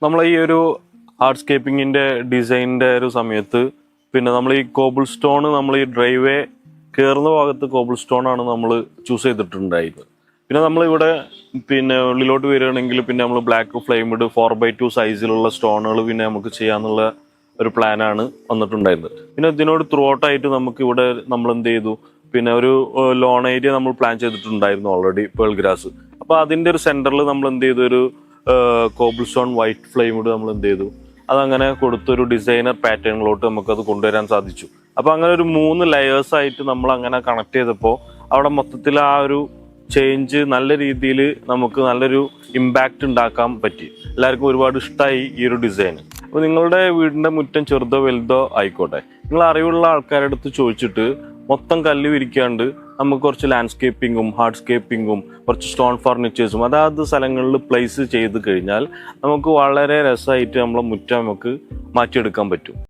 നമ്മൾ ഈ ഒരു ഹാർഡ്സ്കേപ്പിങ്ങിന്റെ ഡിസൈനിന്റെ ഒരു സമയത്ത് പിന്നെ നമ്മൾ ഈ കോബിൾ സ്റ്റോൺ നമ്മൾ ഈ ഡ്രൈവേ കയറുന്ന ഭാഗത്ത് കോബിൾ സ്റ്റോൺ ആണ് നമ്മൾ ചൂസ് ചെയ്തിട്ടുണ്ടായിരുന്നത്. പിന്നെ നമ്മളിവിടെ പിന്നെ ഉള്ളിലോട്ട് വരികയാണെങ്കിൽ പിന്നെ നമ്മൾ ബ്ലാക്ക് ഫ്ലെയിംഡ് 4x2 സൈസിലുള്ള സ്റ്റോണുകൾ പിന്നെ നമുക്ക് ചെയ്യാന്നുള്ള ഒരു പ്ലാനാണ് വന്നിട്ടുണ്ടായിരുന്നത്. പിന്നെ ഇതിനോട് ത്രൂ ഔട്ടായിട്ട് നമുക്ക് ഇവിടെ നമ്മൾ എന്ത് ചെയ്തു, പിന്നെ ഒരു ലോൺ ഏരിയ നമ്മൾ പ്ലാൻ ചെയ്തിട്ടുണ്ടായിരുന്നു ഓൾറെഡി, പേൾ ഗ്രാസ്. അപ്പോൾ അതിൻ്റെ ഒരു സെൻറ്ററിൽ നമ്മൾ എന്ത് ചെയ്തു, ഒരു കോബിൾ സ്റ്റോൺ വൈറ്റ് ഫ്ലെയിംഡ് നമ്മൾ എന്ത് ചെയ്തു, അതങ്ങനെ കൊടുത്തൊരു ഡിസൈനർ പാറ്റേണിലോട്ട് നമുക്കത് കൊണ്ടുവരാൻ സാധിച്ചു. അപ്പോൾ അങ്ങനെ ഒരു 3 ലെയേഴ്സ് ആയിട്ട് നമ്മൾ അങ്ങനെ കണക്ട് ചെയ്തപ്പോൾ അവിടെ മൊത്തത്തിൽ ആ ഒരു ചേഞ്ച് നല്ല രീതിയിൽ നമുക്ക് നല്ലൊരു ഇമ്പാക്റ്റ് ഉണ്ടാക്കാൻ പറ്റി. എല്ലാവർക്കും ഒരുപാട് ഇഷ്ടമായി ഈ ഒരു ഡിസൈൻ. അപ്പോൾ നിങ്ങളുടെ വീടിൻ്റെ മുറ്റം ചെറുതോ വലുതോ ആയിക്കോട്ടെ, നിങ്ങൾ അറിവുള്ള ആൾക്കാരുടെ അടുത്ത് ചോദിച്ചിട്ട് മൊത്തം കല്ല് വിരിക്കാണ്ട് നമുക്ക് കുറച്ച് ലാൻഡ്സ്കേപ്പിങ്ങും ഹാർഡ്സ്കേപ്പിങ്ങും കുറച്ച് സ്റ്റോൺ ഫർണിച്ചേഴ്സും അതാത് സ്ഥലങ്ങളിൽ പ്ലേസ് ചെയ്ത് കഴിഞ്ഞാൽ നമുക്ക് വളരെ രസമായിട്ട് നമ്മളെ മുറ്റം നമുക്ക് മാറ്റിയെടുക്കാൻ പറ്റും.